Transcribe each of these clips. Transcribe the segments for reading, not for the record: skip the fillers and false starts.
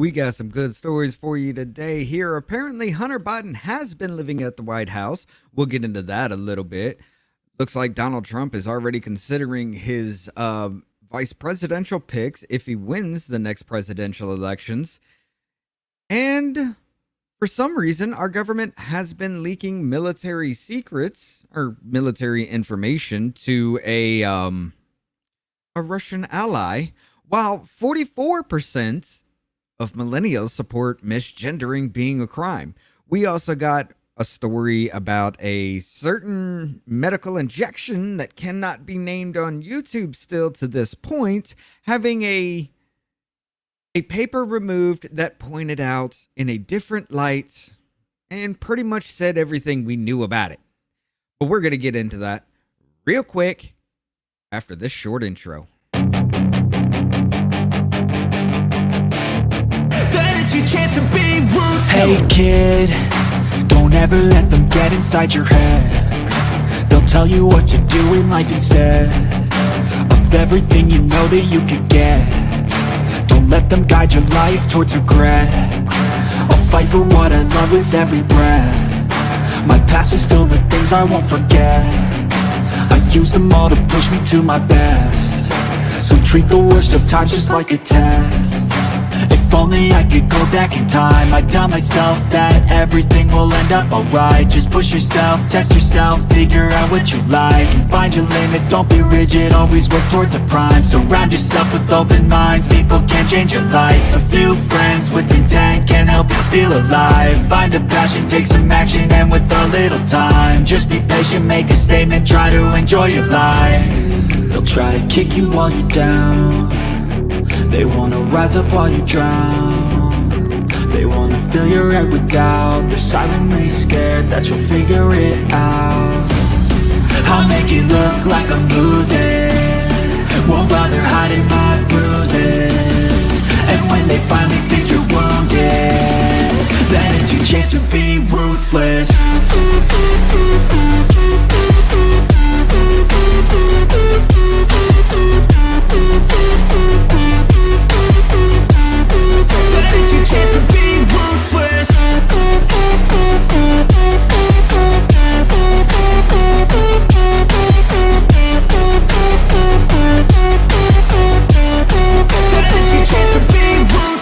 We got some good stories for you today here. Apparently, Hunter Biden has been living at the White House. We'll get into that a little bit. Looks like Donald Trump is already considering his vice presidential picks if he wins the next presidential elections. And for some reason, our government has been leaking military secrets or military information to a Russian ally, while 44% of millennials support misgendering being a crime. We also got a story about a certain medical injection that cannot be named on YouTube still to this point, having a paper removed that pointed out in a different light and pretty much said everything we knew about it. But we're going to get into that real quick after this short intro. Hey kid, don't ever let them get inside your head. They'll tell you what to do in life instead of everything you know that you could get. Don't let them guide your life towards regret. I'll fight for what I love with every breath. My past is filled with things I won't forget. I use them all to push me to my best. So treat the worst of times just like a test. If only I could go back in time, I'd tell myself that everything will end up alright. Just push yourself, test yourself, figure out what you like, and find your limits, don't be rigid, always work towards a prime. Surround yourself with open minds, people can change your life. A few friends with intent can help you feel alive. Find a passion, take some action, and with a little time, just be patient, make a statement, try to enjoy your life. They'll try to kick you while you're down. They wanna rise up while you drown. They wanna fill your head with doubt. They're silently scared that you'll figure it out. I'll make it look like I'm losing, won't bother hiding my bruises. And when they finally think you're wounded, then it's your chance to be ruthless. It's your chance to be ruthless.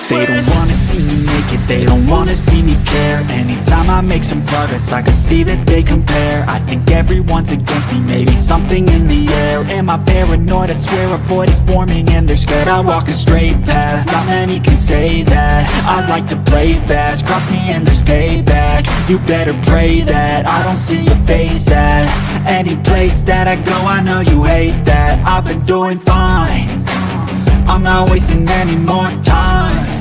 They don't wanna see me make it, they don't wanna see me care. Anytime I make some progress, I can see that they compare. I think everyone's against me, maybe something in the air. Am I paranoid? I swear a void is forming and they're scared. I walk a straight path, not many can say that. I like to play fast, cross me and there's payback. You better pray that I don't see your face at any place that I go. I know you hate that. I've been doing fine, I'm not wasting any more time.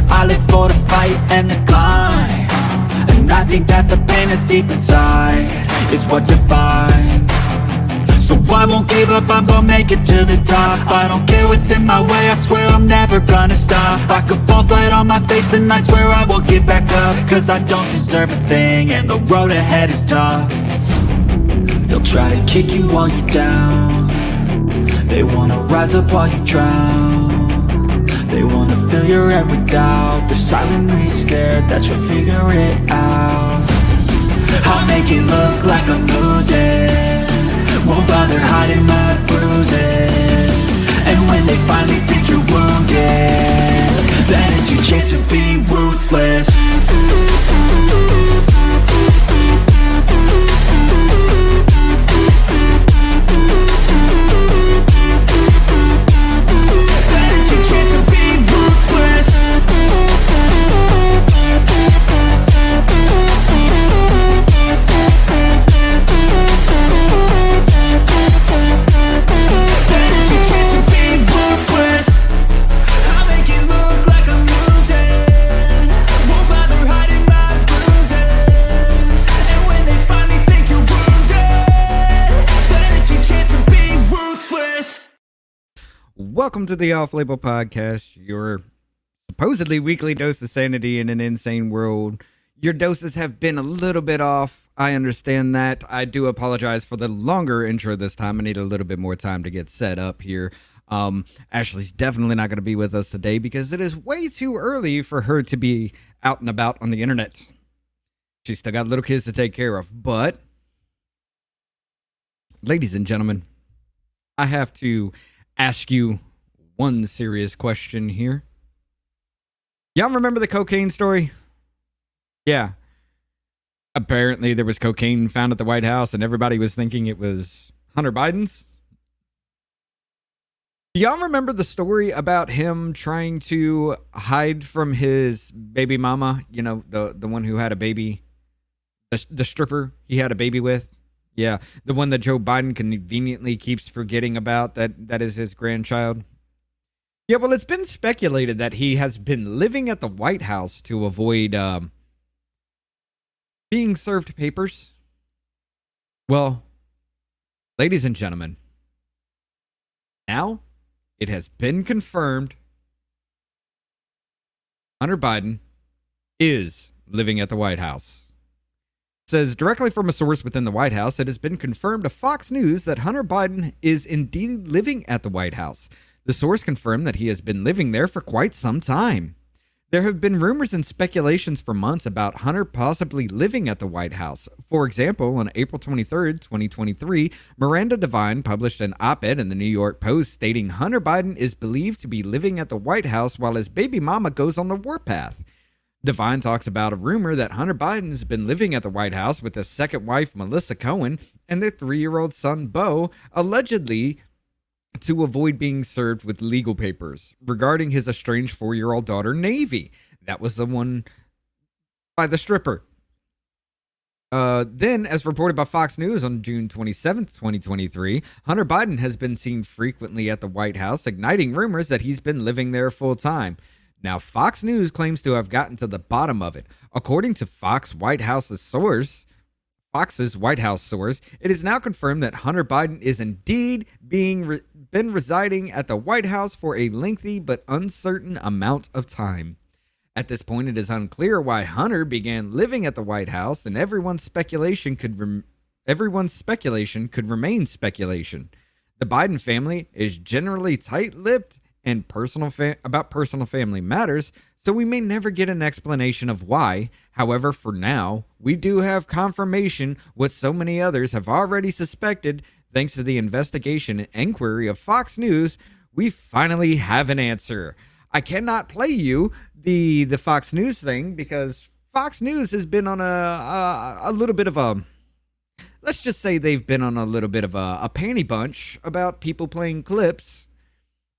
I live for the fight and the climb, and I think that the pain that's deep inside is what defines. So I won't give up, I'm gonna make it to the top. I don't care what's in my way, I swear I'm never gonna stop. I could fall flat on my face and I swear I will get back up, cause I don't deserve a thing and the road ahead is tough. They'll try to kick you while you're down. They wanna rise up while you drown. They wanna fill your head with doubt. They're silently scared that you'll figure it out. I'll make it look like I'm losing, won't bother hiding my bruises. And when they finally think you're wounded, then it's your chance to be ruthless. Welcome to the Off Label Podcast, your supposedly weekly dose of sanity in an insane world. Your doses have been a little bit off. I understand that. I do apologize for the longer intro this time. I need a little bit more time to get set up here. Ashley's definitely not going to be with us today because it is way too early for her to be out and about on the internet. She's still got little kids to take care of. But, ladies and gentlemen, I have to ask you one serious question here. Y'all remember the cocaine story? Yeah. Apparently there was cocaine found at the White House and everybody was thinking it was Hunter Biden's. Do y'all remember the story about him trying to hide from his baby mama? You know, the one who had a baby, the stripper he had a baby with? Yeah, the one that Joe Biden conveniently keeps forgetting about, that is his grandchild. Yeah, well, it's been speculated that he has been living at the White House to avoid being served papers. Well, ladies and gentlemen, now it has been confirmed Hunter Biden is living at the White House. It says directly from a source within the White House, it has been confirmed to Fox News that Hunter Biden is indeed living at the White House. The source confirmed that he has been living there for quite some time. There have been rumors and speculations for months about Hunter possibly living at the White House. For example, on April 23rd, 2023, Miranda Devine published an op-ed in the New York Post stating Hunter Biden is believed to be living at the White House while his baby mama goes on the warpath. Devine talks about a rumor that Hunter Biden has been living at the White House with his second wife, Melissa Cohen, and their 3-year-old son, Beau, allegedly to avoid being served with legal papers regarding his estranged 4-year-old daughter, Navy. That was the one by the stripper. Then, as reported by Fox News on June 27th, 2023, Hunter Biden has been seen frequently at the White House, igniting rumors that he's been living there full time. Now, Fox News claims to have gotten to the bottom of it. According to Fox's White House source, it is now confirmed that Hunter Biden is indeed been residing at the White House for a lengthy but uncertain amount of time. At this point, it is unclear why Hunter began living at the White House, and everyone's speculation could remain speculation. The Biden family is generally tight-lipped and about personal family matters, so we may never get an explanation of why. However, for now, we do have confirmation what so many others have already suspected. Thanks to the investigation and inquiry of Fox News, we finally have an answer. I cannot play you the Fox News thing because Fox News has been on a little bit of a, let's just say they've been on a little bit of a panty bunch about people playing clips.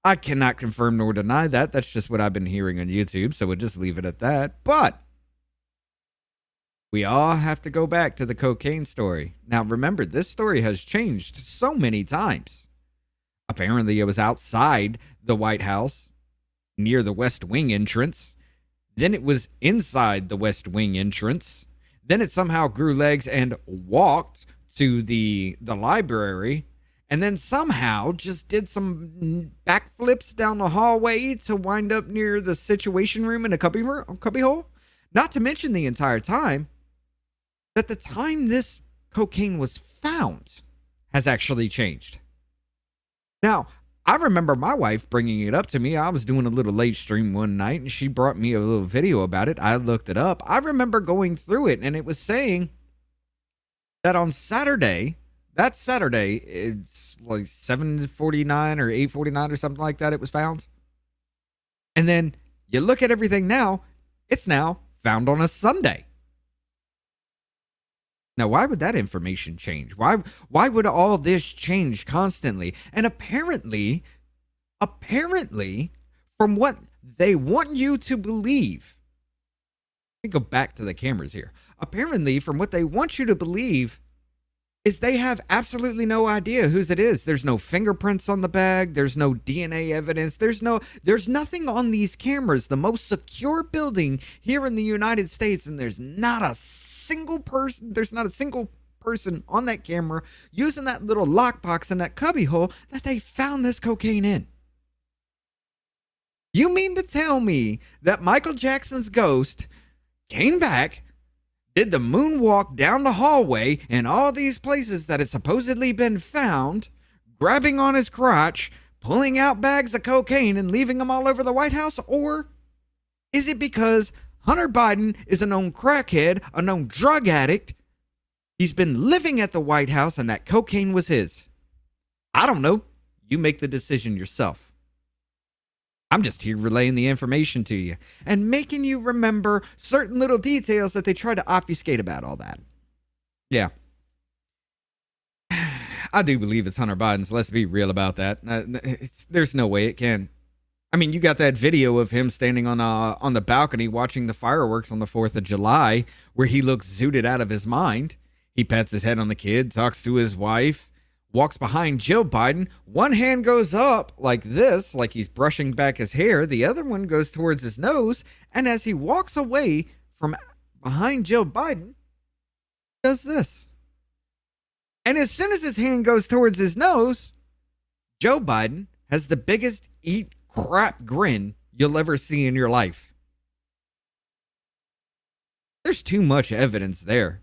I cannot confirm nor deny that. That's just what I've been hearing on YouTube, so we'll just leave it at that. But we all have to go back to the cocaine story. Now, remember, this story has changed so many times. Apparently, it was outside the White House, near the West Wing entrance. Then it was inside the West Wing entrance. Then it somehow grew legs and walked to the library. And then somehow just did some backflips down the hallway to wind up near the Situation Room in a cubby hole. Not to mention the entire time that the time this cocaine was found has actually changed. Now, I remember my wife bringing it up to me. I was doing a little late stream one night and she brought me a little video about it. I looked it up. I remember going through it and it was saying that on Saturday, it's like 7:49 or 8:49 or something like that, it was found. And then you look at everything now, it's now found on a Sunday. Now, why would that information change? Why would all this change constantly? And apparently, from what they want you to believe, let me go back to the cameras here. Apparently, from what they want you to believe, is they have absolutely no idea whose it is. There's no fingerprints on the bag. There's no DNA evidence. There's nothing on these cameras. The most secure building here in the United States, and there's not a single person on that camera using that little lockbox in that cubbyhole that they found this cocaine in. You mean to tell me that Michael Jackson's ghost came back, did the moonwalk down the hallway in all these places that had supposedly been found, grabbing on his crotch, pulling out bags of cocaine and leaving them all over the White House? Or is it because Hunter Biden is a known crackhead, a known drug addict? He's been living at the White House and that cocaine was his. I don't know. You make the decision yourself. I'm just here relaying the information to you and making you remember certain little details that they try to obfuscate about all that. Yeah. I do believe it's Hunter Biden's. Let's be real about that. There's no way it can. I mean, you got that video of him standing on the balcony watching the fireworks on the 4th of July where he looks zooted out of his mind. He pats his head on the kid, talks to his wife, walks behind Joe Biden. One hand goes up like this, like he's brushing back his hair. The other one goes towards his nose. And as he walks away from behind Joe Biden, he does this. And as soon as his hand goes towards his nose, Joe Biden has the biggest eat crap grin you'll ever see in your life. There's too much evidence there.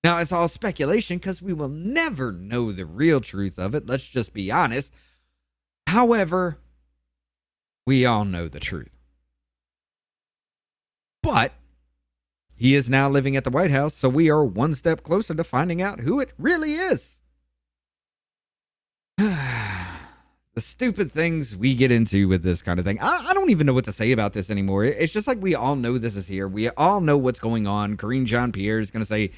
Now, it's all speculation because we will never know the real truth of it. Let's just be honest. However, we all know the truth. But he is now living at the White House, so we are one step closer to finding out who it really is. The stupid things we get into with this kind of thing. I don't even know what to say about this anymore. It's just like we all know this is here. We all know what's going on. Karine Jean-Pierre is going to say,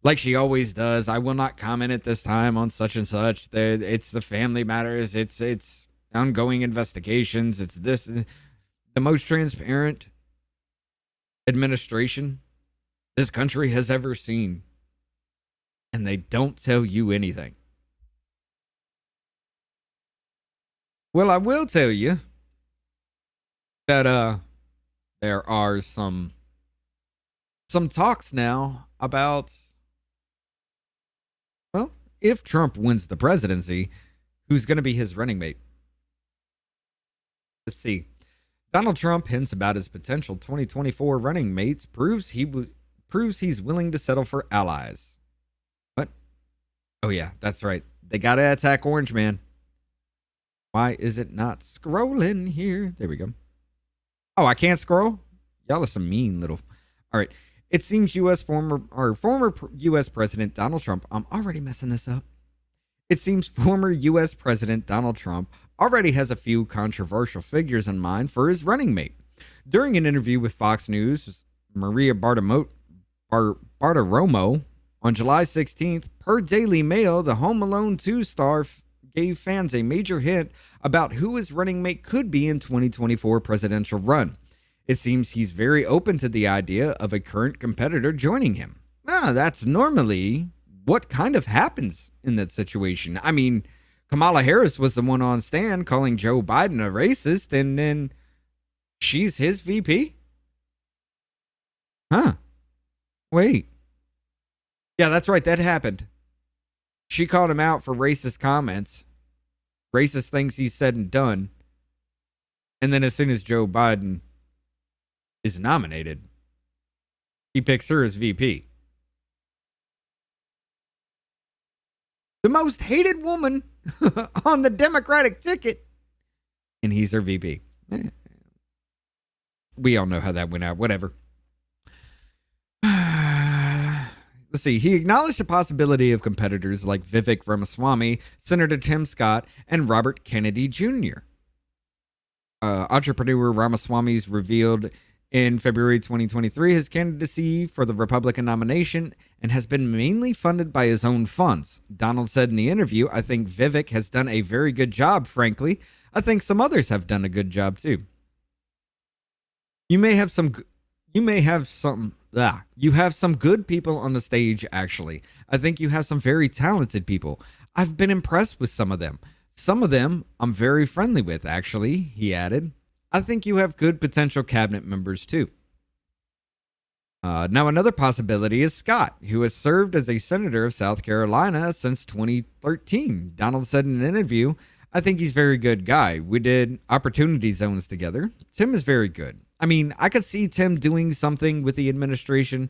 like she always does, I will not comment at this time on such and such. It's the family matters. It's ongoing investigations. It's this, the most transparent administration this country has ever seen. And they don't tell you anything. Well, I will tell you that there are some talks now about, well, if Trump wins the presidency, who's going to be his running mate? Let's see. Donald Trump hints about his potential 2024 running mates, proves he's willing to settle for allies. What? Oh yeah, that's right. They got to attack Orange Man. Why is it not scrolling here? There we go. Oh, I can't scroll? Y'all are some mean little... All right. It seems former U.S. President Donald Trump... I'm already messing this up. It seems former U.S. President Donald Trump already has a few controversial figures in mind for his running mate. During an interview with Fox News, Maria Bartiromo on July 16th, per Daily Mail, the Home Alone 2 star gave fans a major hint about who his running mate could be in 2024 presidential run. It seems he's very open to the idea of a current competitor joining him. That's normally what kind of happens in that situation. I mean, Kamala Harris was the one on stand calling Joe Biden a racist, and then she's his VP? Huh. Wait. Yeah, that's right. That happened. She called him out for racist comments, racist things he said and done. And then as soon as Joe Biden is nominated, he picks her as VP. The most hated woman on the Democratic ticket, and he's her VP. We all know how that went out. Whatever. Let's see. He acknowledged the possibility of competitors like Vivek Ramaswamy, Senator Tim Scott, and Robert Kennedy Jr. Entrepreneur Ramaswamy's revealed in February 2023 his candidacy for the Republican nomination and has been mainly funded by his own funds. Donald said in the interview, "I think Vivek has done a very good job, frankly. I think some others have done a good job too." You have some good people on the stage, actually. I think you have some very talented people. I've been impressed with some of them. Some of them I'm very friendly with, actually, he added. I think you have good potential cabinet members, too. Now, another possibility is Scott, who has served as a senator of South Carolina since 2013. Donald said in an interview, "I think he's a very good guy. We did opportunity zones together. Tim is very good. I mean, I could see Tim doing something with the administration,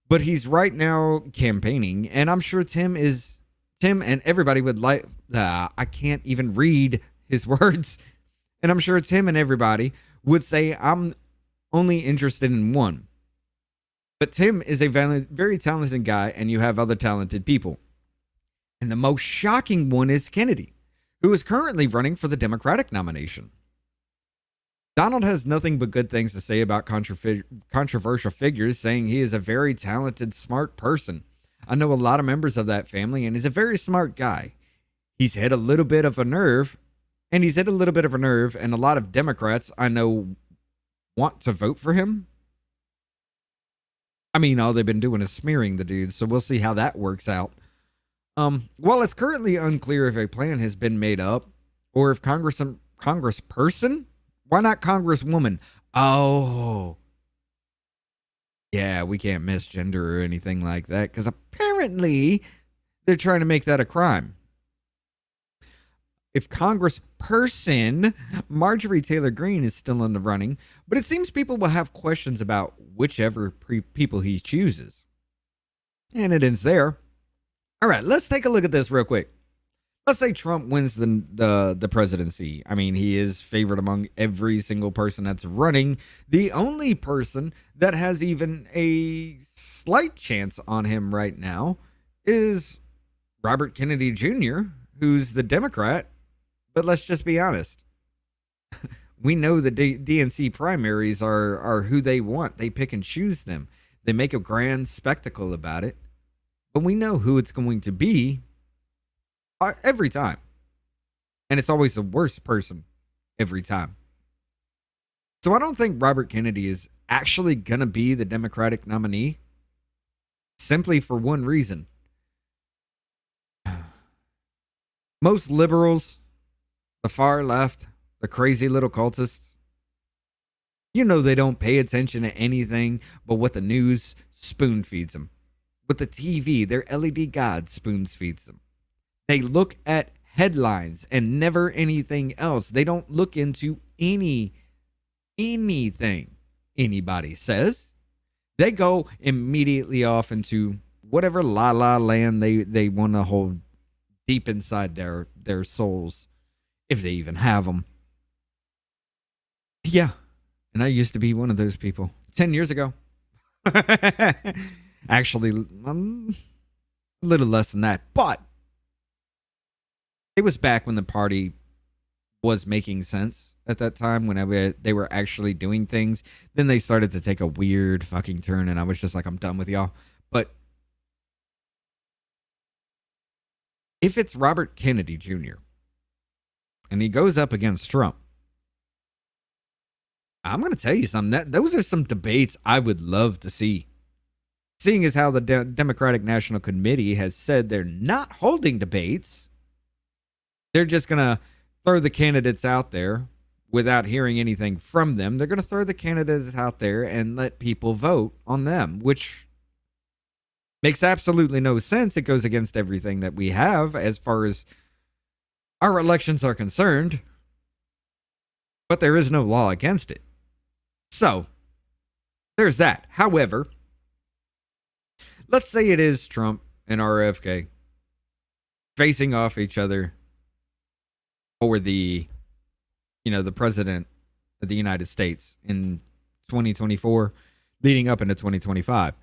but he's right now campaigning, and I'm sure Tim and everybody would like... I can't even read his words, and I'm sure it's him and everybody, would say, I'm only interested in one. But Tim is a very talented guy, and you have other talented people. And the most shocking one is Kennedy, who is currently running for the Democratic nomination. Donald has nothing but good things to say about controversial figures, saying he is a very talented, smart person. I know a lot of members of that family, and he's a very smart guy. He's hit a little bit of a nerve, and a lot of Democrats I know want to vote for him. I mean, all they've been doing is smearing the dude, so we'll see how that works out. While it's currently unclear if a plan has been made up, or if congressperson, why not congresswoman? Oh, yeah, we can't misgender or anything like that, because apparently they're trying to make that a crime. If congressperson Marjorie Taylor Greene is still in the running, but it seems people will have questions about whichever people he chooses. And it ends there. All right, let's take a look at this real quick. Let's say Trump wins the presidency. I mean, he is favored among every single person that's running. The only person that has even a slight chance on him right now is Robert Kennedy Jr., who's the Democrat. But let's just be honest. We know the DNC primaries are who they want. They pick and choose them. They make a grand spectacle about it. But we know who it's going to be every time. And it's always the worst person every time. So I don't think Robert Kennedy is actually going to be the Democratic nominee. Simply for one reason. Most liberals, the far left, the crazy little cultists, you know they don't pay attention to anything but what the news spoon feeds them. With the TV, their LED god spoon feeds them. They look at headlines and never anything else. They don't look into anything anybody says. They go immediately off into whatever la-la land they want to hold deep inside their souls, if they even have them. Yeah, and I used to be one of those people 10 years ago. Actually, a little less than that, but it was back when the party was making sense at that time, when they were actually doing things. Then they started to take a weird fucking turn, and I was just like, I'm done with y'all. But if it's Robert Kennedy Jr. and he goes up against Trump, I'm going to tell you something. Those are some debates I would love to see. Seeing as how the Democratic National Committee has said they're not holding debates, they're just going to throw the candidates out there without hearing anything from them. They're going to throw the candidates out there and let people vote on them, which makes absolutely no sense. It goes against everything that we have as far as our elections are concerned, but there is no law against it. So, there's that. However, let's say it is Trump and RFK facing off each other for the president of the United States in 2024, leading up into 2025.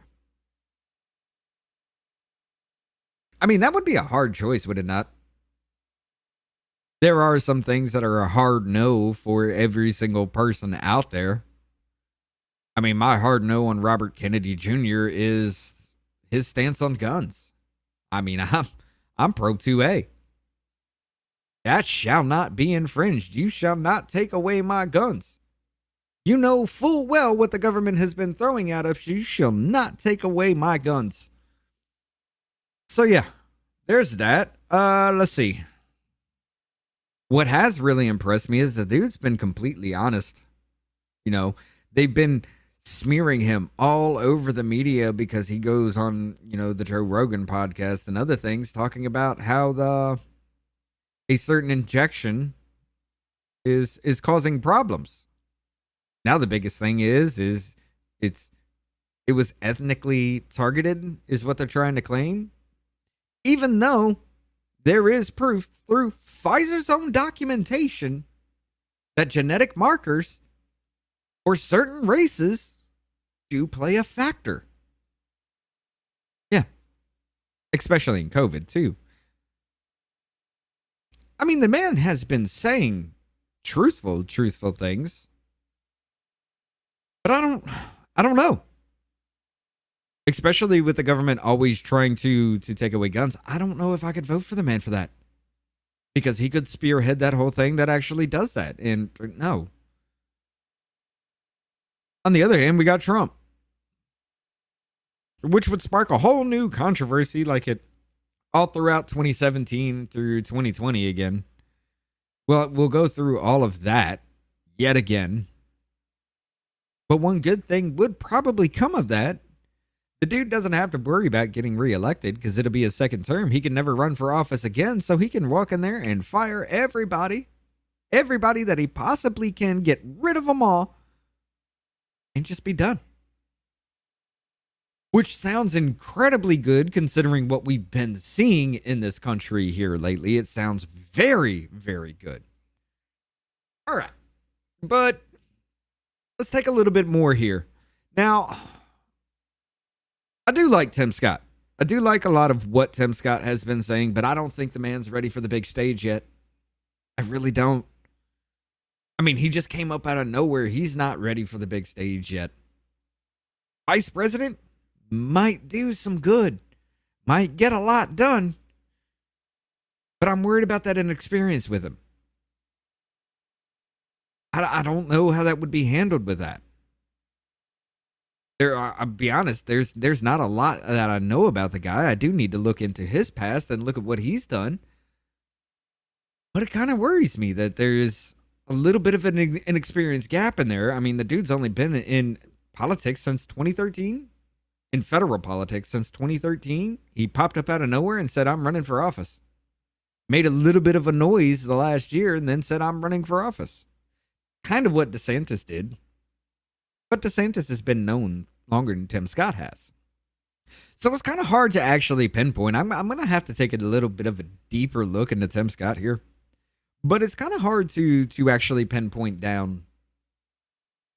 I mean, that would be a hard choice, would it not? There are some things that are a hard no for every single person out there. I mean, my hard no on Robert Kennedy Jr. is his stance on guns. I mean, I'm pro 2A. That shall not be infringed. You shall not take away my guns. You know full well what the government has been throwing at us. You shall not take away my guns. So yeah, there's that. Let's see. What has really impressed me is the dude's been completely honest. You know, they've been smearing him all over the media because he goes on, the Joe Rogan podcast and other things, talking about how a certain injection is causing problems. Now the biggest thing is it was ethnically targeted, is what they're trying to claim. Even though there is proof through Pfizer's own documentation that genetic markers for certain races do play a factor. Yeah. Especially in COVID, too. I mean, the man has been saying truthful things, but I don't know. Especially with the government always trying to take away guns. I don't know if I could vote for the man for that. Because he could spearhead that whole thing that actually does that. And no. On the other hand, we got Trump, which would spark a whole new controversy like it all throughout 2017 through 2020 again. Well, we'll go through all of that yet again. But one good thing would probably come of that. The dude doesn't have to worry about getting reelected because it'll be his second term. He can never run for office again, so he can walk in there and fire everybody that he possibly can, get rid of them all, and just be done. Which sounds incredibly good considering what we've been seeing in this country here lately. It sounds very, very good. All right. But let's take a little bit more here. Now, I do like Tim Scott. I do like a lot of what Tim Scott has been saying, but I don't think the man's ready for the big stage yet. I really don't. I mean, he just came up out of nowhere. He's not ready for the big stage yet. Vice president might do some good, might get a lot done, but I'm worried about that inexperience with him. I don't know how that would be handled with that. I'll be honest, there's not a lot that I know about the guy. I do need to look into his past and look at what he's done. But it kind of worries me that there is a little bit of an inexperience gap in there. I mean, the dude's only been in politics since 2013, in federal politics since 2013. He popped up out of nowhere and said, I'm running for office. Made a little bit of a noise the last year and then said, I'm running for office. Kind of what DeSantis did. But DeSantis has been known longer than Tim Scott has. So it's kind of hard to actually pinpoint. I'm going to have to take a little bit of a deeper look into Tim Scott here. But it's kind of hard to actually pinpoint down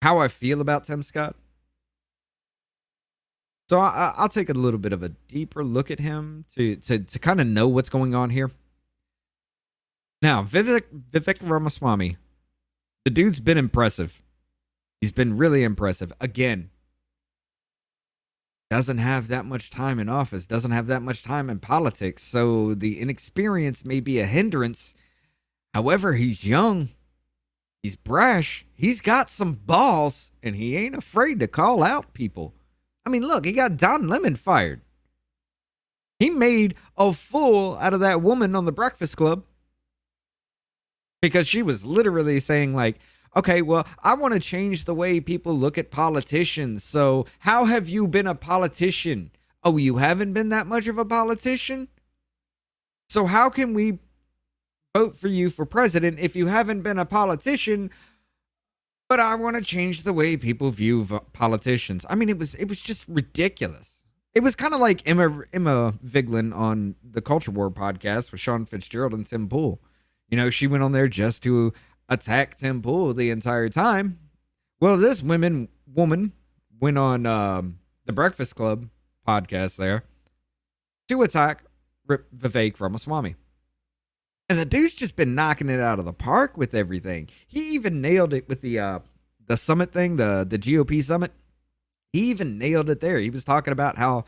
how I feel about Tim Scott. So I'll take a little bit of a deeper look at him to kind of know what's going on here. Now, Vivek Ramaswamy, the dude's been impressive. He's been really impressive. Again, doesn't have that much time in office, doesn't have that much time in politics, so the inexperience may be a hindrance. However, he's young, he's brash, he's got some balls, and he ain't afraid to call out people. I mean, look, he got Don Lemon fired. He made a fool out of that woman on the Breakfast Club because she was literally saying like, okay, well, I want to change the way people look at politicians. So how have you been a politician? Oh, you haven't been that much of a politician? So how can we vote for you for president if you haven't been a politician? But I want to change the way people view politicians. I mean, it was just ridiculous. It was kind of like Emma Vigeland on the Culture War podcast with Sean Fitzgerald and Tim Pool. You know, she went on there just to attack Tim Pool the entire time. Well, this woman went on the Breakfast Club podcast there to attack Vivek Ramaswamy. And the dude's just been knocking it out of the park with everything. He even nailed it with the summit thing, the GOP summit. He even nailed it there. He was talking about how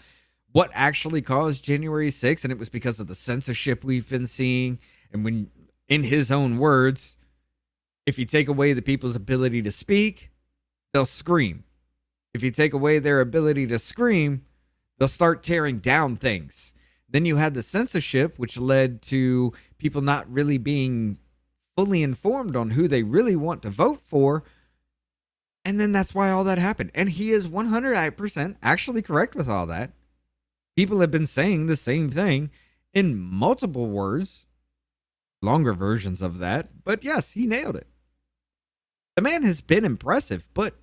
what actually caused January 6th, and it was because of the censorship we've been seeing. And when, in his own words, if you take away the people's ability to speak, they'll scream. If you take away their ability to scream, they'll start tearing down things. Then you had the censorship, which led to people not really being fully informed on who they really want to vote for. And then that's why all that happened. And he is 100% actually correct with all that. People have been saying the same thing in multiple words, longer versions of that. But yes, he nailed it. The man has been impressive, but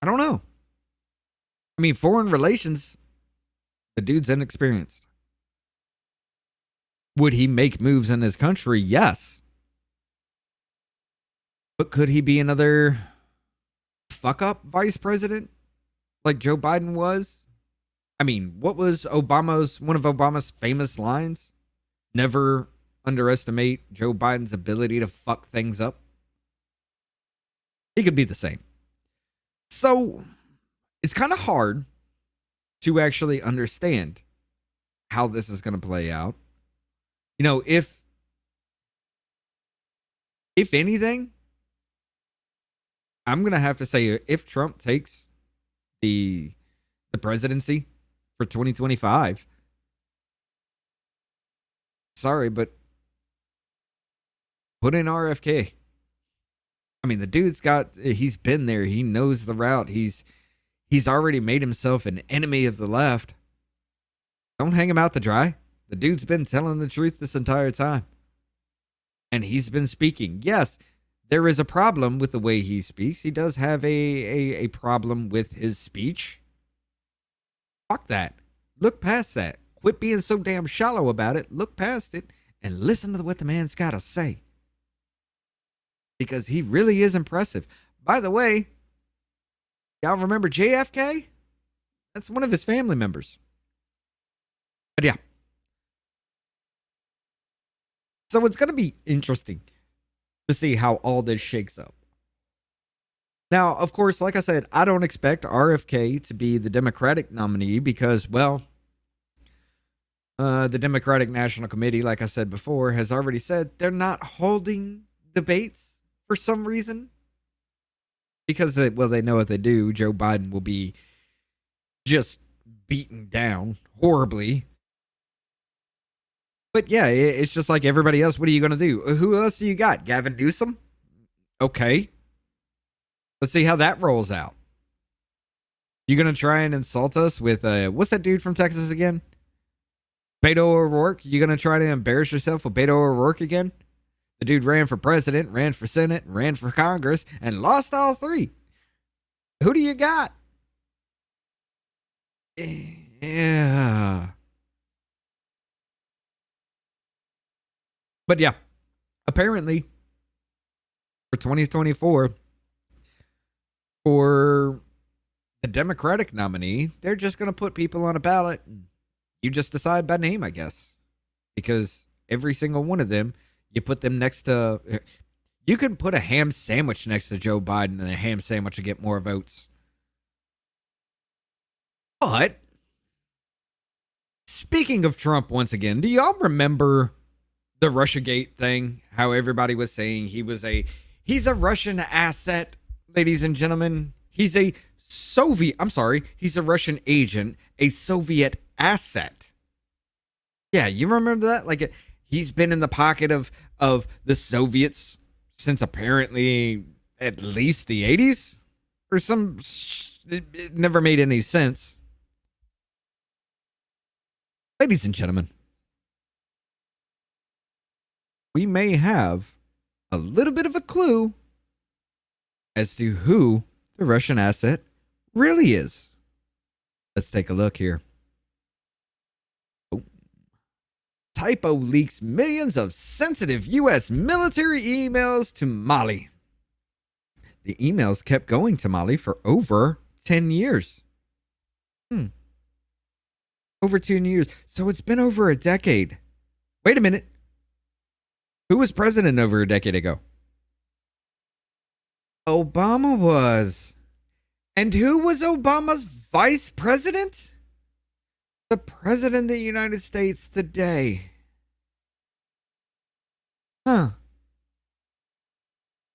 I don't know. I mean, foreign relations, the dude's inexperienced. Would he make moves in his country? Yes. But could he be another fuck up vice president like Joe Biden was? I mean, what was one of Obama's famous lines? Never underestimate Joe Biden's ability to fuck things up. He could be the same. So it's kind of hard to actually understand how this is going to play out. You know, if anything, I'm going to have to say if Trump takes the presidency for 2025, sorry, but put in RFK. I mean, the dude's he's been there. He knows the route. He's already made himself an enemy of the left. Don't hang him out to dry. The dude's been telling the truth this entire time. And he's been speaking. Yes, there is a problem with the way he speaks. He does have a problem with his speech. Fuck that. Look past that. Quit being so damn shallow about it. Look past it and listen to what the man's got to say. Because he really is impressive. By the way, y'all remember JFK? That's one of his family members. But yeah. So it's going to be interesting to see how all this shakes up. Now, of course, like I said, I don't expect RFK to be the Democratic nominee because, well, the Democratic National Committee, like I said before, has already said they're not holding debates for some reason. Because, they know if they do, Joe Biden will be just beaten down horribly. But yeah, it's just like everybody else. What are you going to do? Who else do you got? Gavin Newsom? Okay. Let's see how that rolls out. You going to try and insult us with, what's that dude from Texas again? Beto O'Rourke? You going to try to embarrass yourself with Beto O'Rourke again? The dude ran for president, ran for Senate, ran for Congress, and lost all three. Who do you got? Yeah. But yeah, apparently for 2024, for the Democratic nominee, they're just going to put people on a ballot. You just decide by name, I guess, because every single one of them, you put them next to, you can put a ham sandwich next to Joe Biden and a ham sandwich to get more votes. But speaking of Trump once again, do y'all remember the Russiagate thing? How everybody was saying he's a Russian asset, ladies and gentlemen. He's a Russian agent, a Soviet asset. Yeah, you remember that? Like, he's been in the pocket of the Soviets since apparently at least the 80s or it never made any sense. Ladies and gentlemen, we may have a little bit of a clue as to who the Russian asset really is. Let's take a look here. Typo leaks millions of sensitive U.S. military emails to Mali. The emails kept going to Mali for over 10 years. Over 10 years. So it's been over a decade. Wait a minute. Who was president over a decade ago? Obama was. And who was Obama's vice president? The president of the United States today. Huh.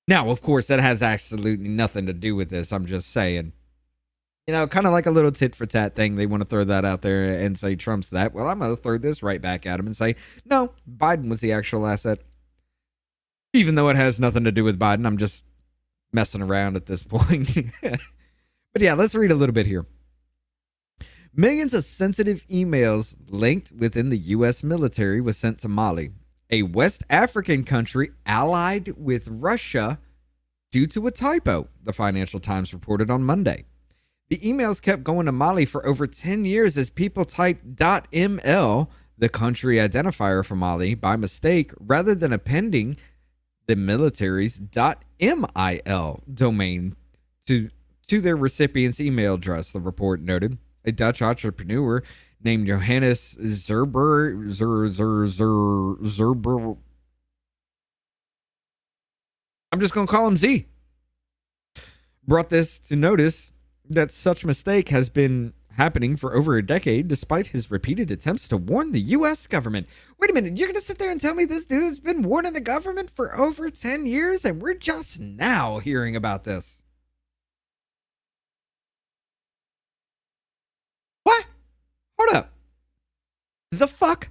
Now, of course, that has absolutely nothing to do with this. I'm just saying. You know, kind of like a little tit for tat thing. They want to throw that out there and say Trump's that. Well, I'm going to throw this right back at him and say, no, Biden was the actual asset. Even though it has nothing to do with Biden. I'm just messing around at this point. But yeah, let's read a little bit here. Millions of sensitive emails linked within the U.S. military was sent to Mali, a West African country allied with Russia, due to a typo, the Financial Times reported on Monday. The emails kept going to Mali for over 10 years as people typed .ml, the country identifier for Mali by mistake rather than appending the military's .mil domain to their recipient's email address, the report noted. A Dutch entrepreneur named Johannes Zerber, I'm just going to call him Z, brought this to notice that such mistake has been happening for over a decade despite his repeated attempts to warn the U.S. government. Wait a minute, you're going to sit there and tell me this dude's been warning the government for over 10 years and we're just now hearing about this? What? Hold up. The fuck?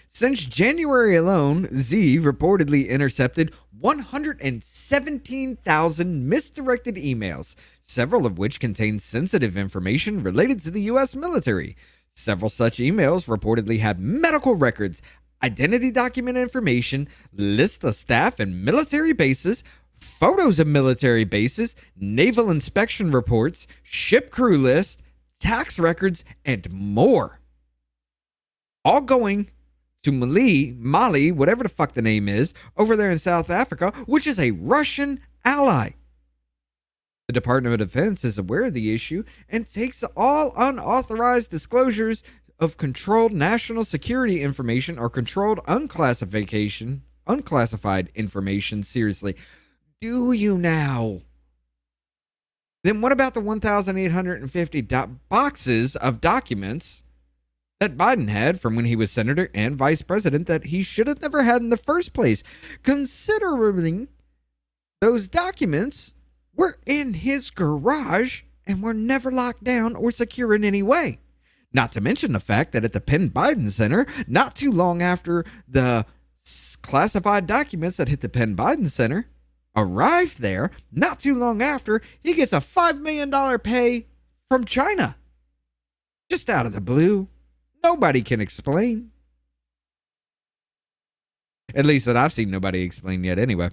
Since January alone, Z reportedly intercepted 117,000 misdirected emails, several of which contain sensitive information related to the U.S. military. Several such emails reportedly had medical records, identity document information, lists of staff and military bases, photos of military bases, naval inspection reports, ship crew lists, tax records, and more. All going to Mali, whatever the fuck the name is, over there in South Africa, which is a Russian ally. The Department of Defense is aware of the issue and takes all unauthorized disclosures of controlled national security information or controlled unclassified information seriously. Do you now? Then what about the 1,850 boxes of documents that Biden had from when he was senator and vice president that he should have never had in the first place, considering those documents were in his garage and were never locked down or secure in any way? Not to mention the fact that at the Penn Biden Center, not too long after the classified documents that hit the Penn Biden Center arrived there, not too long after, he gets a $5 million pay from China. Just out of the blue. Nobody can explain. At least that I've seen nobody explain yet anyway.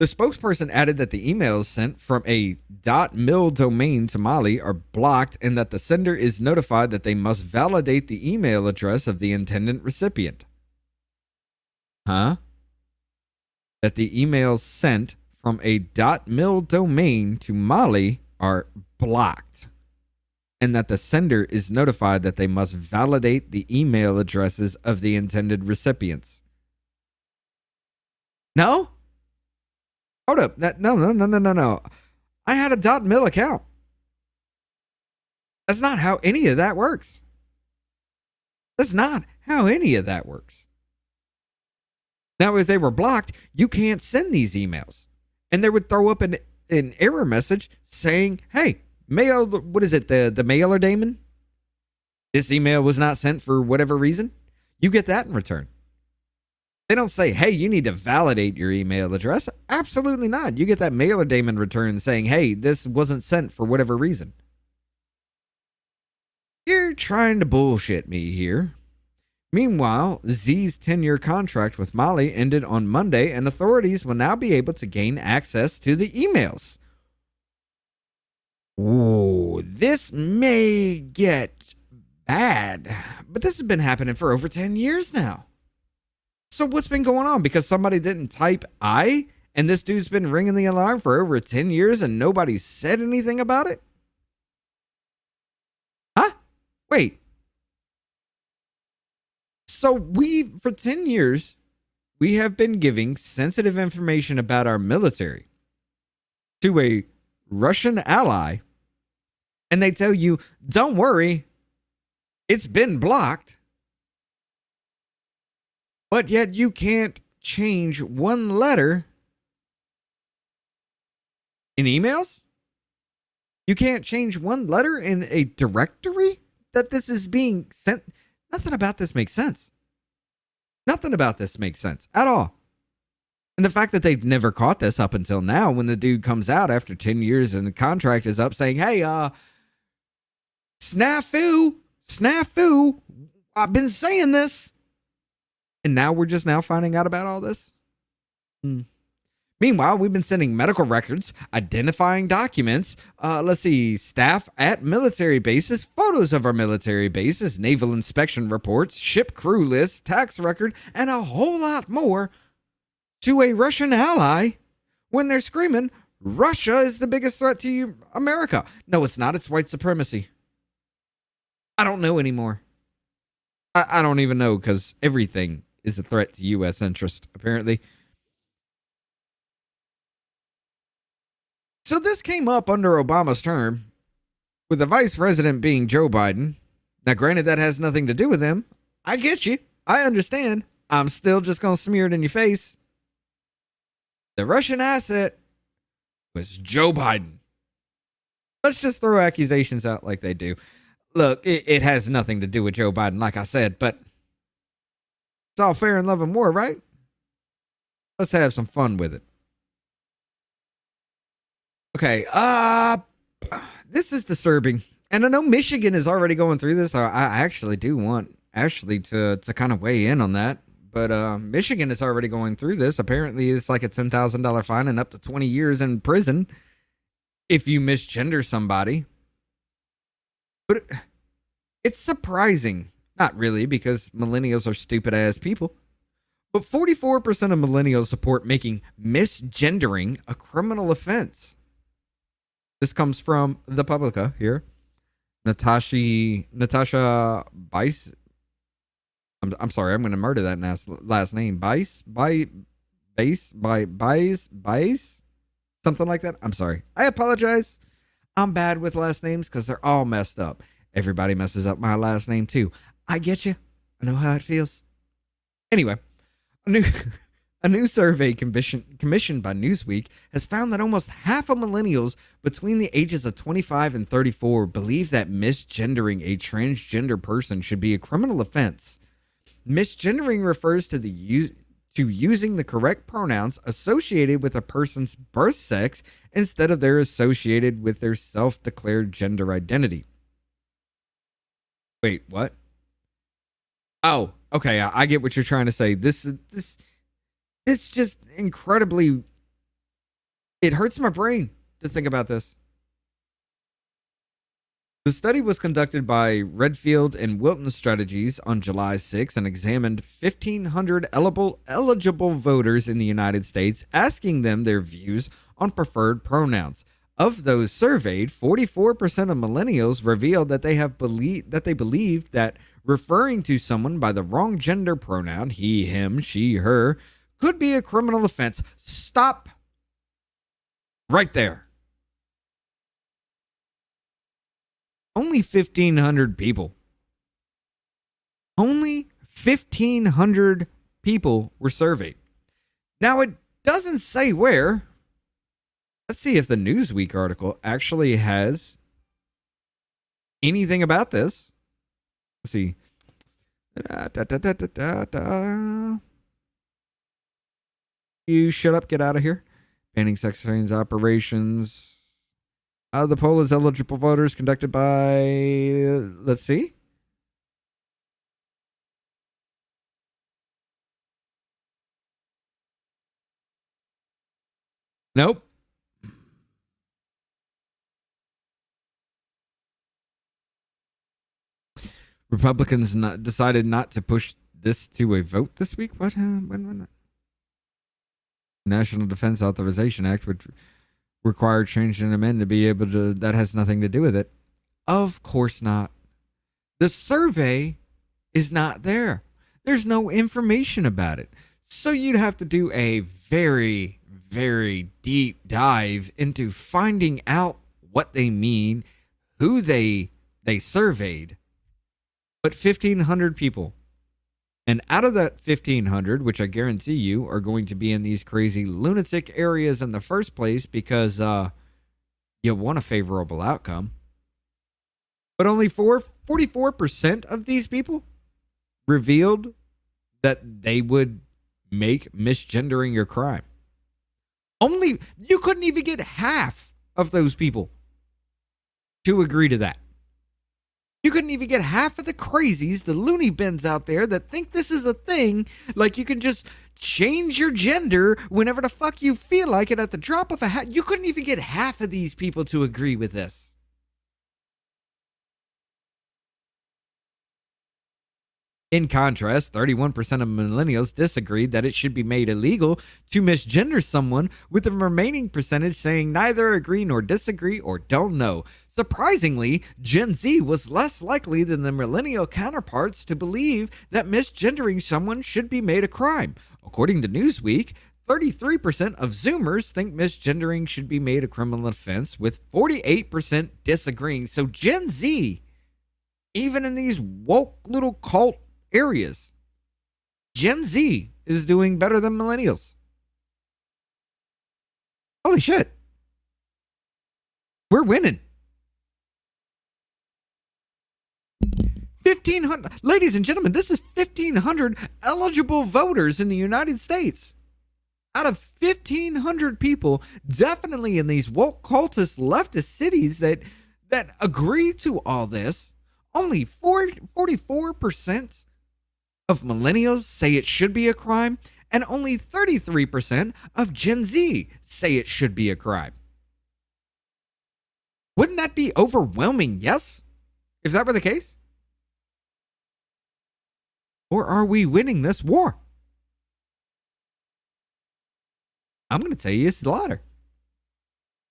The spokesperson added that the emails sent from a .mil domain to Mali are blocked and that the sender is notified that they must validate the email address of the intended recipient. Huh? That the emails sent from a .mil domain to Mali are blocked and that the sender is notified that they must validate the email addresses of the intended recipients. No? Hold up. No. I had a .mil account. That's not how any of that works. That's not how any of that works. Now, if they were blocked, you can't send these emails. And they would throw up an error message saying, hey, mail, what is it, the mailer daemon? This email was not sent for whatever reason. You get that in return. They don't say, hey, you need to validate your email address. Absolutely not. You get that mailer daemon return saying, hey, this wasn't sent for whatever reason. You're trying to bullshit me here. Meanwhile, Z's 10-year contract with Mali ended on Monday, and authorities will now be able to gain access to the emails. Ooh, this may get bad, but this has been happening for over 10 years now. So what's been going on? Because somebody didn't type I, and this dude's been ringing the alarm for over 10 years and nobody said anything about it? Huh? Wait. So for 10 years, we have been giving sensitive information about our military to a Russian ally, and they tell you, don't worry, it's been blocked. But yet you can't change one letter in emails? You can't change one letter in a directory that this is being sent? Nothing about this makes sense. Nothing about this makes sense at all. And the fact that they've never caught this up until now, when the dude comes out after 10 years and the contract is up saying, hey, snafu, I've been saying this. And now we're just now finding out about all this? Meanwhile, we've been sending medical records, identifying documents, let's see, staff at military bases, photos of our military bases, naval inspection reports, ship crew lists, tax record, and a whole lot more to a Russian ally when they're screaming, Russia is the biggest threat to you, America. No, it's not. It's white supremacy. I don't know anymore. I don't even know, because everything is a threat to U.S. interest, apparently. So this came up under Obama's term, with the vice president being Joe Biden. Now, granted, that has nothing to do with him. I get you. I understand. I'm still just going to smear it in your face. The Russian asset was Joe Biden. Let's just throw accusations out like they do. Look, it has nothing to do with Joe Biden, like I said, but it's all fair in love and war, right? Let's have some fun with it. Okay, this is disturbing. And I know Michigan is already going through this. I actually do want Ashley to kind of weigh in on that. But Michigan is already going through this. Apparently, it's like a $10,000 fine and up to 20 years in prison if you misgender somebody. But it's surprising. Not really, because millennials are stupid-ass people. But 44% of millennials support making misgendering a criminal offense. This comes from the Publica here. Natasha Bice. I'm sorry, I'm going to murder that last name. Bice? Something like that. I'm sorry. I apologize. I'm bad with last names because they're all messed up. Everybody messes up my last name too. I get you. I know how it feels. Anyway, a new survey commissioned by Newsweek has found that almost half of millennials between the ages of 25 and 34 believe that misgendering a transgender person should be a criminal offense. Misgendering refers to using the correct pronouns associated with a person's birth sex instead of their associated with their self-declared gender identity. Wait, what? Oh, okay, I get what you're trying to say. This it's just incredibly, it hurts my brain to think about this. The study was conducted by Redfield and Wilton Strategies on July 6 and examined 1,500 eligible voters in the United States, asking them their views on preferred pronouns. Of those surveyed, 44% of millennials revealed that they believed that referring to someone by the wrong gender pronoun, he, him, she, her, could be a criminal offense. Stop right there. Only 1,500 people. Only 1,500 people were surveyed. Now, it doesn't say where. Let's see if the Newsweek article actually has anything about this. Let's see. You shut up, get out of here. Banning sex change operations. The poll is eligible voters conducted by, let's see. Nope. Republicans decided not to push this to a vote this week. What? When? National Defense Authorization Act would require change and amend to be able to. That has nothing to do with it. Of course not. The survey is not there. There's no information about it. So you'd have to do a very, very deep dive into finding out what they mean, who they surveyed. But 1,500 people. And out of that 1,500, which I guarantee you are going to be in these crazy lunatic areas in the first place because you want a favorable outcome. But only 44% of these people revealed that they would make misgendering your crime. You couldn't even get half of those people to agree to that. You couldn't even get half of the crazies, the loony bins out there that think this is a thing. Like you can just change your gender whenever the fuck you feel like it at the drop of a hat. You couldn't even get half of these people to agree with this. In contrast, 31% of millennials disagreed that it should be made illegal to misgender someone, with the remaining percentage saying neither agree nor disagree or don't know. Surprisingly, Gen Z was less likely than the millennial counterparts to believe that misgendering someone should be made a crime. According to Newsweek, 33% of Zoomers think misgendering should be made a criminal offense, with 48% disagreeing. So Gen Z, even in these woke little cult areas, Gen Z is doing better than millennials. Holy shit. We're winning. 1,500, ladies and gentlemen, this is 1,500 eligible voters in the United States. Out of 1,500 people, definitely in these woke cultist leftist cities that agree to all this, only 44% of millennials say it should be a crime, and only 33% of Gen Z say it should be a crime. Wouldn't that be overwhelming yes, if that were the case? Or are we winning this war? I'm going to tell you it's the latter.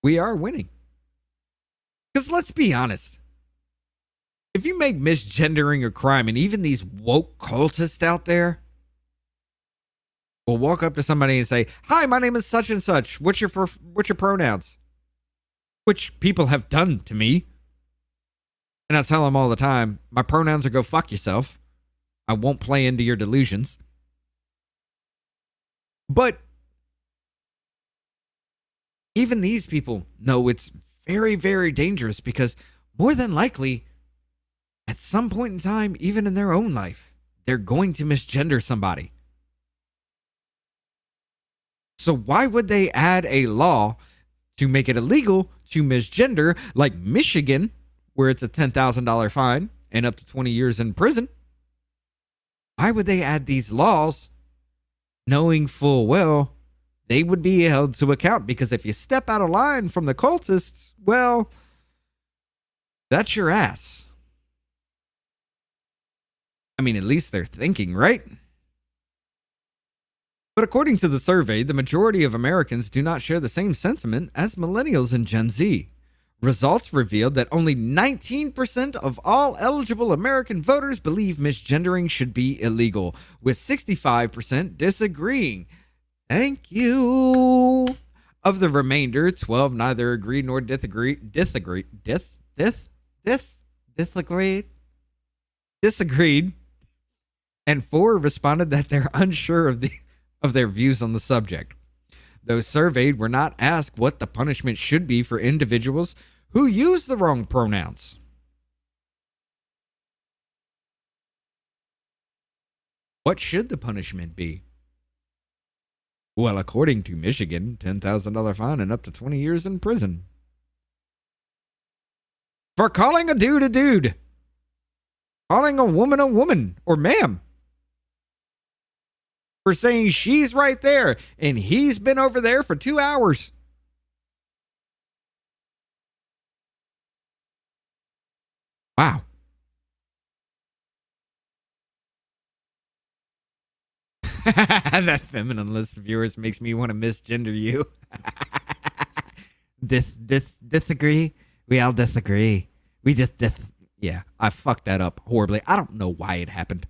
We are winning. Because let's be honest. If you make misgendering a crime, and even these woke cultists out there will walk up to somebody and say, "Hi, my name is such and such. What's your pronouns?" Which people have done to me. And I tell them all the time, my pronouns are go fuck yourself. I won't play into your delusions. But even these people know it's very, very dangerous, because more than likely, at some point in time, even in their own life, they're going to misgender somebody. So why would they add a law to make it illegal to misgender, like Michigan, where it's a $10,000 fine and up to 20 years in prison? Why would they add these laws knowing full well they would be held to account? Because if you step out of line from the cultists, well, that's your ass. I mean, at least they're thinking, right? But according to the survey, the majority of Americans do not share the same sentiment as millennials and Gen Z. Results revealed that only 19% of all eligible American voters believe misgendering should be illegal, with 65% disagreeing. Thank you. Of the remainder, 12 neither agree nor disagreed, and 4 responded that they're unsure of their views on the subject. Those surveyed were not asked what the punishment should be for individuals who use the wrong pronouns. What should the punishment be? Well, according to Michigan, $10,000 fine and up to 20 years in prison. For calling a dude. Calling a woman or ma'am. For saying she's right there and he's been over there for 2 hours. Wow. That feminine list of viewers makes me want to misgender you. Disagree? We all disagree. Yeah, I fucked that up horribly. I don't know why it happened.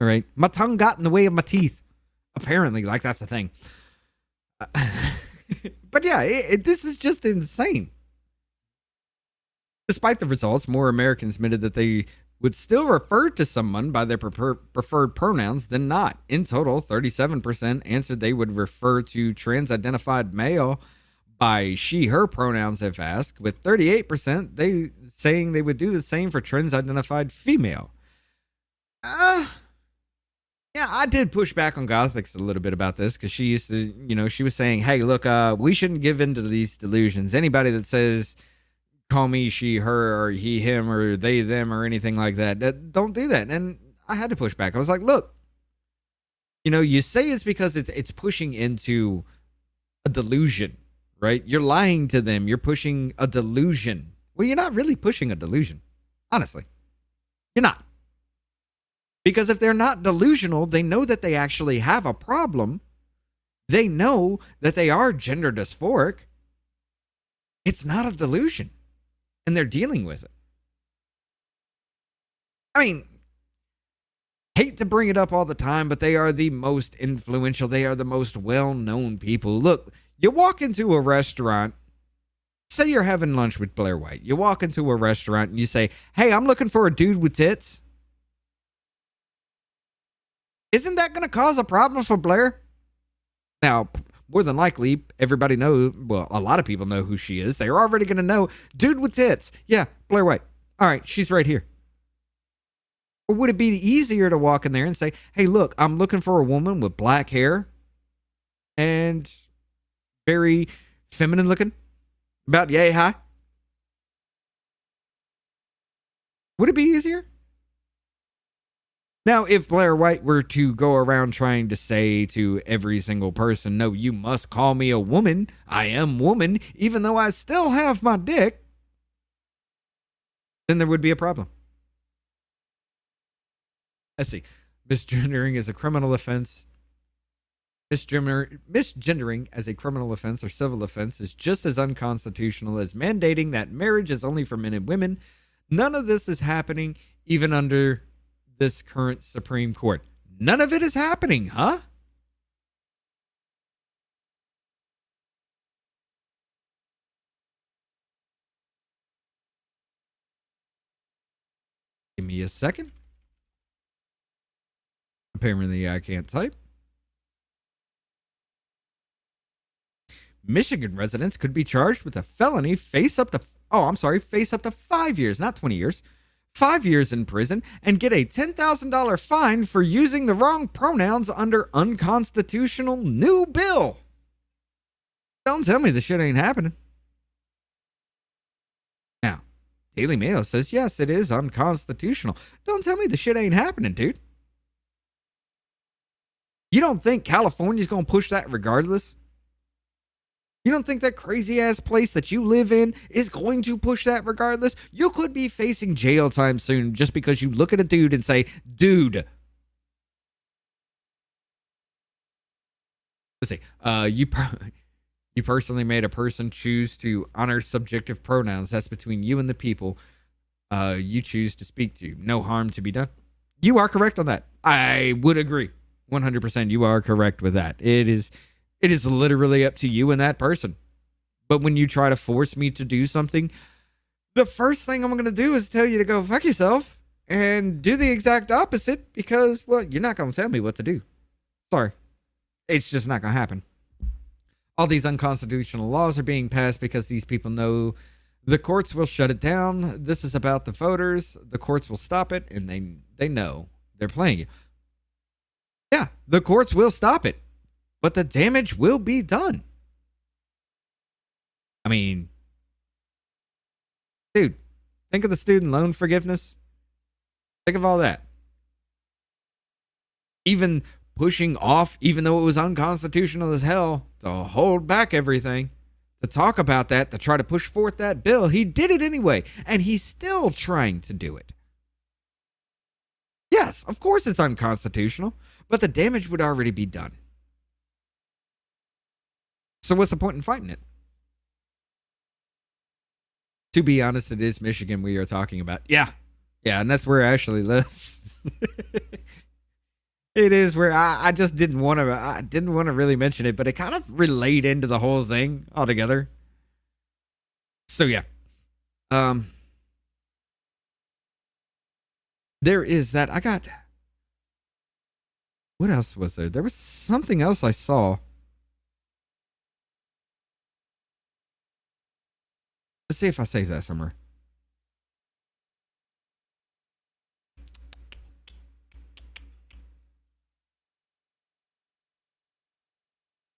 All right. My tongue got in the way of my teeth. Apparently, like that's the thing. But yeah, this is just insane. Despite the results, more Americans admitted that they would still refer to someone by their preferred pronouns than not. In total, 37% answered they would refer to trans-identified male by she, her pronouns if asked, with 38% saying they would do the same for trans-identified female. Yeah, I did push back on Gothics a little bit about this, because she used to, she was saying, hey, look, we shouldn't give in to these delusions. Anybody that says, call me she, her, or he, him, or they, them, or anything like that, don't do that. And I had to push back. I was like, look, You say it's because it's pushing into a delusion, right? You're lying to them. You're pushing a delusion. Well, you're not really pushing a delusion. Honestly, you're not. Because if they're not delusional, they know that they actually have a problem. They know that they are gender dysphoric. It's not a delusion. And they're dealing with it. I mean, hate to bring it up all the time, but they are the most influential. They are the most well-known people. Look, you walk into a restaurant. Say you're having lunch with Blair White. You walk into a restaurant and you say, hey, I'm looking for a dude with tits. Isn't that going to cause a problem for Blair? Now, more than likely, everybody knows, well, a lot of people know who she is. They're already going to know, dude with tits. Yeah, Blair White. All right, she's right here. Or would it be easier to walk in there and say, hey, look, I'm looking for a woman with black hair and very feminine looking, about yay high? Would it be easier? Now, if Blair White were to go around trying to say to every single person, no, you must call me a woman. I am woman, even though I still have my dick, then there would be a problem. Let's see. Misgendering is a criminal offense. Misgendering as a criminal offense or civil offense is just as unconstitutional as mandating that marriage is only for men and women. None of this is happening even under this current Supreme Court. None of it is happening, huh? Give me a second. Apparently, I can't type. Michigan residents could be charged with a felony, face up to 5 years, not 20 years. 5 years in prison and get a $10,000 fine for using the wrong pronouns under unconstitutional new bill. Don't tell me the shit ain't happening. Now, Daily Mail says, yes, it is unconstitutional. Don't tell me the shit ain't happening, dude. You don't think California's going to push that regardless? You don't think that crazy ass place that you live in is going to push that regardless? You could be facing jail time soon just because you look at a dude and say, dude. Let's see. You personally made a person choose to honor subjective pronouns. That's between you and the people you choose to speak to. No harm to be done. You are correct on that. I would agree. 100% you are correct with that. It is literally up to you and that person. But when you try to force me to do something, the first thing I'm going to do is tell you to go fuck yourself and do the exact opposite because, well, you're not going to tell me what to do. Sorry. It's just not going to happen. All these unconstitutional laws are being passed because these people know the courts will shut it down. This is about the voters. The courts will stop it, and they know they're playing you. Yeah, the courts will stop it, but the damage will be done. I mean, dude, think of the student loan forgiveness. Think of all that. Even pushing off, even though it was unconstitutional as hell, to hold back everything, to talk about that, to try to push forth that bill, he did it anyway, and he's still trying to do it. Yes, of course it's unconstitutional, but the damage would already be done. So what's the point in fighting it? To be honest, it is Michigan we are talking about. Yeah, and that's where Ashley lives. It is where I just didn't want to really mention it, but it kind of relayed into the whole thing altogether. So yeah. There is that. What else was there? There was something else I saw. Let's see if I save that somewhere.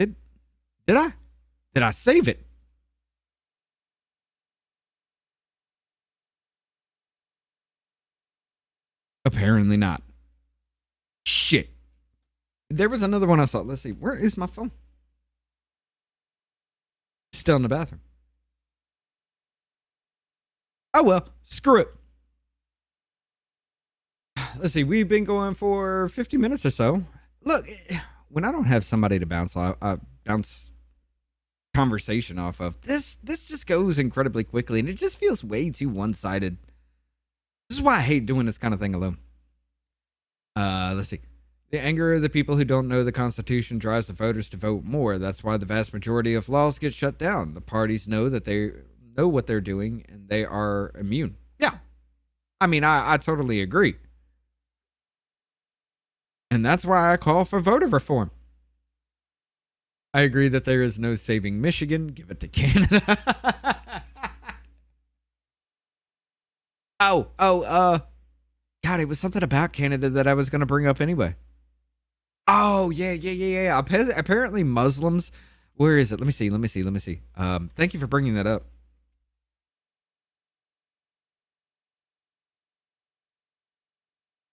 Did I? Did I save it? Apparently not. Shit. There was another one I saw. Let's see. Where is my phone? Still in the bathroom. Oh, well. Screw it. Let's see. We've been going for 50 minutes or so. Look, when I don't have somebody to bounce conversation off of, this just goes incredibly quickly, and it just feels way too one-sided. This is why I hate doing this kind of thing alone. Let's see. The anger of the people who don't know the Constitution drives the voters to vote more. That's why the vast majority of laws get shut down. The parties know that they know what they're doing, and they are immune. Yeah. I mean, I totally agree. And that's why I call for voter reform. I agree that there is no saving Michigan. Give it to Canada. God, it was something about Canada that I was going to bring up anyway. Oh, yeah. Apparently Muslims, where is it? Let me see. Thank you for bringing that up.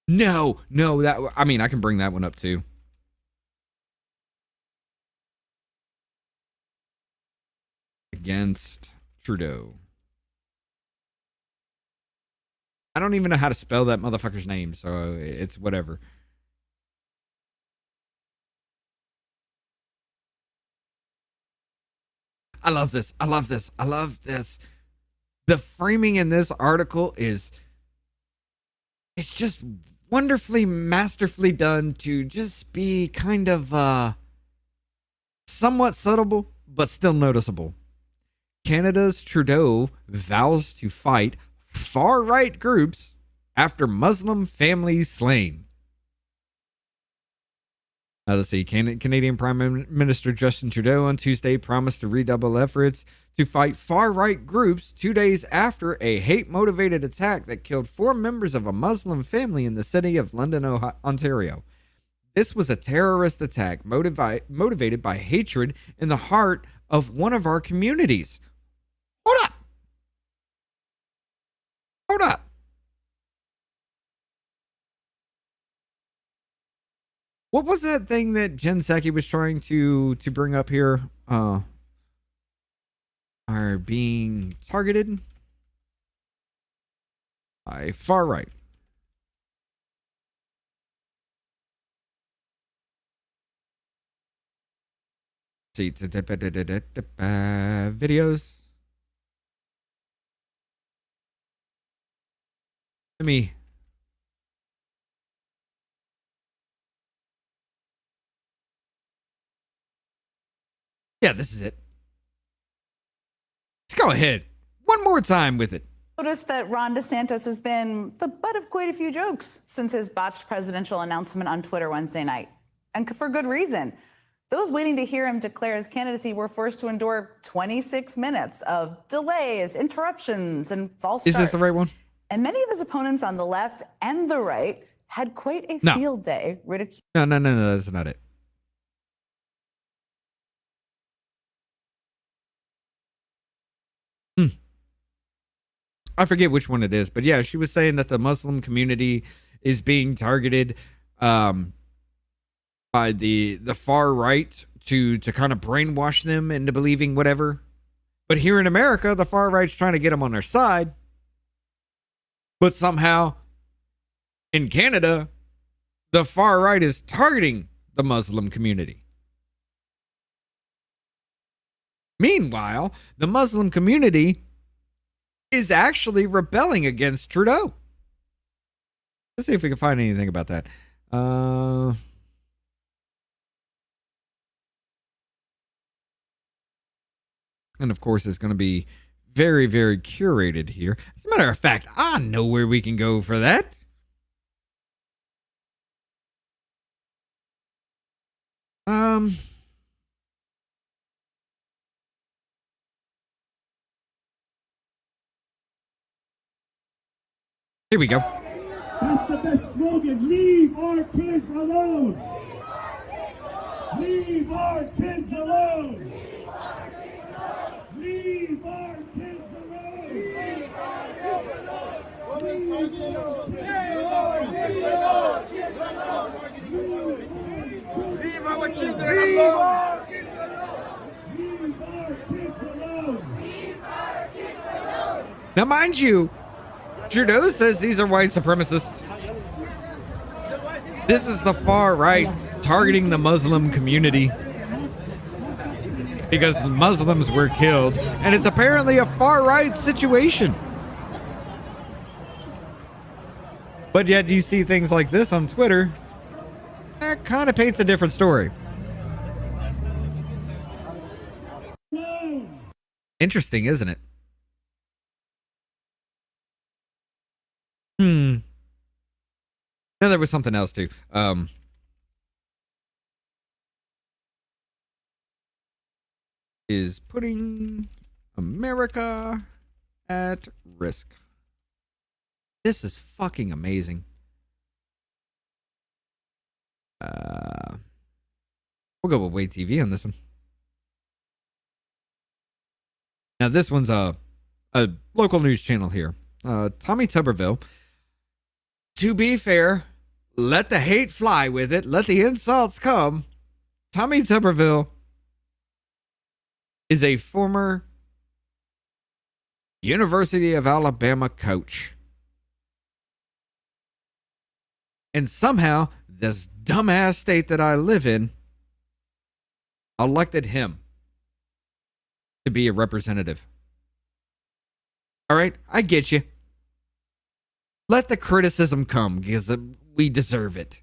No, I can bring that one up too. Against Trudeau. I don't even know how to spell that motherfucker's name, so it's whatever. I love this. The framing in this article it's just wonderfully, masterfully done to just be kind of somewhat subtle, but still noticeable. Canada's Trudeau vows to fight far-right groups after Muslim families slain. Now, let's see. Canadian Prime Minister Justin Trudeau on Tuesday promised to redouble efforts to fight far-right groups 2 days after a hate-motivated attack that killed 4 members of a Muslim family in the city of London, Ontario. This was a terrorist attack motivated by hatred in the heart of one of our communities. Hold up. What was that thing that Jen Psaki was trying to bring up here? Are being targeted by far right. See, videos. Let me. Yeah, this is it. Let's go ahead. One more time with it. Noticed that Ron DeSantis has been the butt of quite a few jokes since his botched presidential announcement on Twitter Wednesday night. And for good reason. Those waiting to hear him declare his candidacy were forced to endure 26 minutes of delays, interruptions, and false starts. Is this the right one? And many of his opponents on the left and the right had quite a field day ridiculing. No, that's not it. I forget which one it is, but yeah, she was saying that the Muslim community is being targeted by the far right to kind of brainwash them into believing whatever. But here in America, the far right's trying to get them on their side. But somehow, in Canada, the far right is targeting the Muslim community. Meanwhile, the Muslim community is actually rebelling against Trudeau. Let's see if we can find anything about that. And of course, it's going to be very, very curated here. As a matter of fact, I know where we can go for that. Here we go. That's the best slogan. Leave our kids alone. Leave our kids alone. Leave our kids alone. Leave our kids alone. Leave our kids alone. Leave our kids alone. Leave our kids alone. Now, mind you, Trudeau says these are white supremacists. This is the far right targeting the Muslim community because the Muslims were killed, and it's apparently a far right situation. But yet, you see things like this on Twitter, that kind of paints a different story. Interesting, isn't it? Now there was something else too. Is putting America at risk. This is fucking amazing. We'll go with Wade TV on this one. Now this one's a local news channel here. Tommy Tuberville. To be fair, let the hate fly with it. Let the insults come. Tommy Tuberville is a former University of Alabama coach. And somehow, this dumbass state that I live in elected him to be a representative. All right, I get you. Let the criticism come because we deserve it.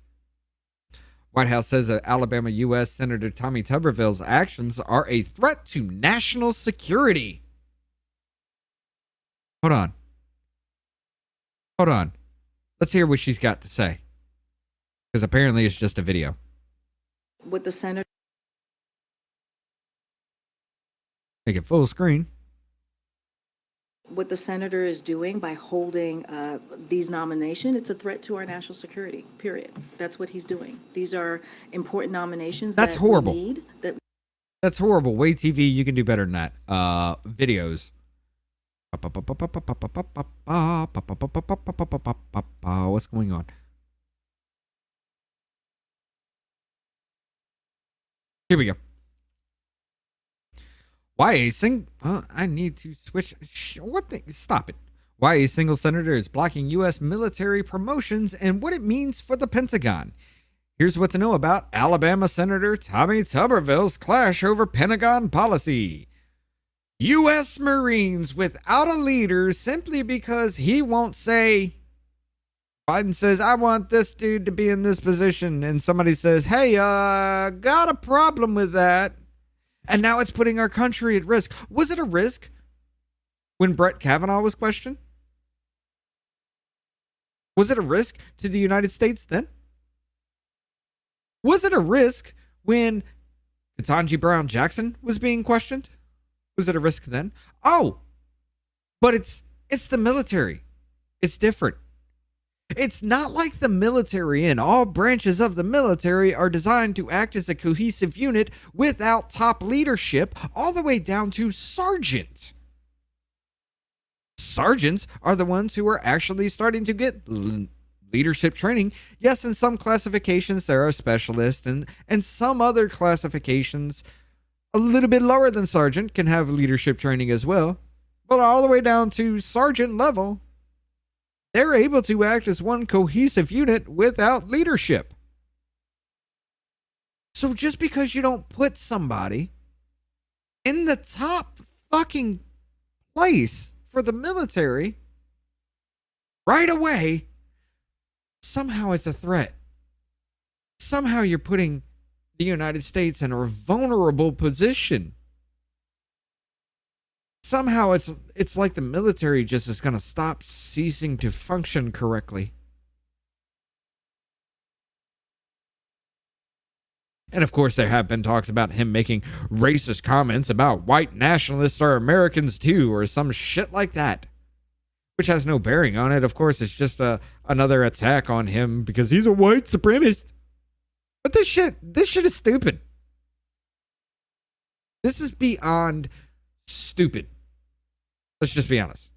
White House says that Alabama U.S. Senator Tommy Tuberville's actions are a threat to national security. Hold on. Let's hear what she's got to say. Because apparently it's just a video. With the senator. Make it full screen. What the senator is doing by holding these nominations, it's a threat to our national security, period. That's what he's doing. These are important nominations. That's that horrible. We need, That's horrible. Wade TV, you can do better than that. Videos. What's going on? Here we go. Why a I need to switch. What the? Stop it. Why a single senator is blocking U.S. military promotions and what it means for the Pentagon. Here's what to know about Alabama Senator Tommy Tuberville's clash over Pentagon policy. U.S. Marines without a leader simply because he won't say. Biden says, I want this dude to be in this position. And somebody says, hey, got a problem with that. And now it's putting our country at risk. Was it a risk when Brett Kavanaugh was questioned? Was it a risk to the United States then? Was it a risk when Ketanji Brown Jackson was being questioned? Was it a risk then? Oh, but it's the military. It's different. It's not like the military and all branches of the military are designed to act as a cohesive unit without top leadership all the way down to sergeant. Sergeants are the ones who are actually starting to get leadership training. Yes, in some classifications there are specialists and some other classifications a little bit lower than sergeant can have leadership training as well. But all the way down to sergeant level, they're able to act as one cohesive unit without leadership. So just because you don't put somebody in the top fucking place for the military right away, somehow it's a threat. Somehow you're putting the United States in a vulnerable position. Somehow it's like the military just is going to stop ceasing to function correctly. And of course, there have been talks about him making racist comments about white nationalists are Americans too, or some shit like that, which has no bearing on it. Of course, it's just another attack on him because he's a white supremacist. But this shit is stupid. This is beyond stupid. Let's just be honest.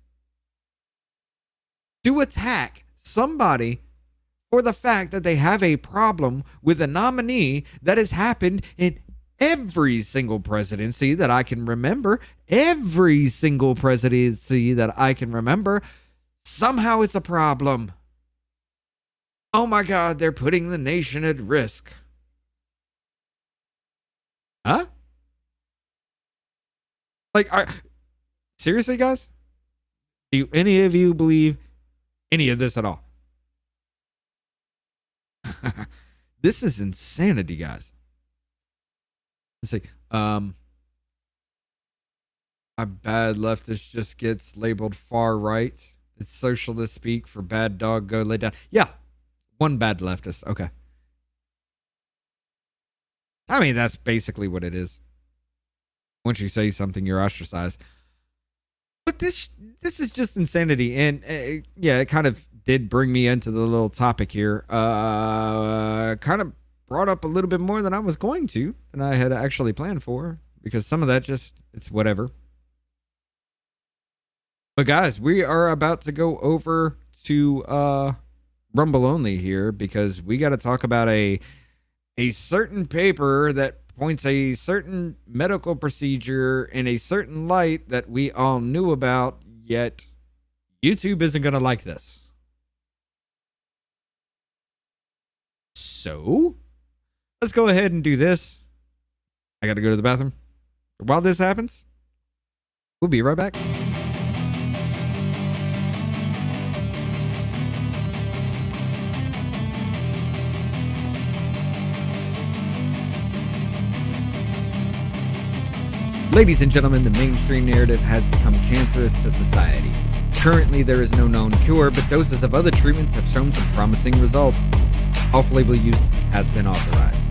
To attack somebody for the fact that they have a problem with a nominee that has happened in every single presidency that I can remember. Every single presidency that I can remember. Somehow it's a problem. Oh my God, they're putting the nation at risk. Huh? Like, seriously, guys? Do any of you believe any of this at all? This is insanity, guys. Let's see. My bad leftist just gets labeled far right. It's socialist speak for bad dog, go lay down. Yeah, one bad leftist. Okay. I mean, that's basically what it is. Once you say something, you're ostracized. But this is just insanity. And yeah, it kind of did bring me into the little topic here. Kind of brought up a little bit more than I was going to, than I had actually planned for, because some of that just, it's whatever. But guys, we are about to go over to Rumble Only here, because we got to talk about a certain paper that points a certain medical procedure in a certain light that we all knew about, yet YouTube isn't going to like this. So, let's go ahead and do this. I got to go to the bathroom. While this happens, we'll be right back. Ladies and gentlemen, the mainstream narrative has become cancerous to society. Currently, there is no known cure, but doses of other treatments have shown some promising results. Off-label use has been authorized.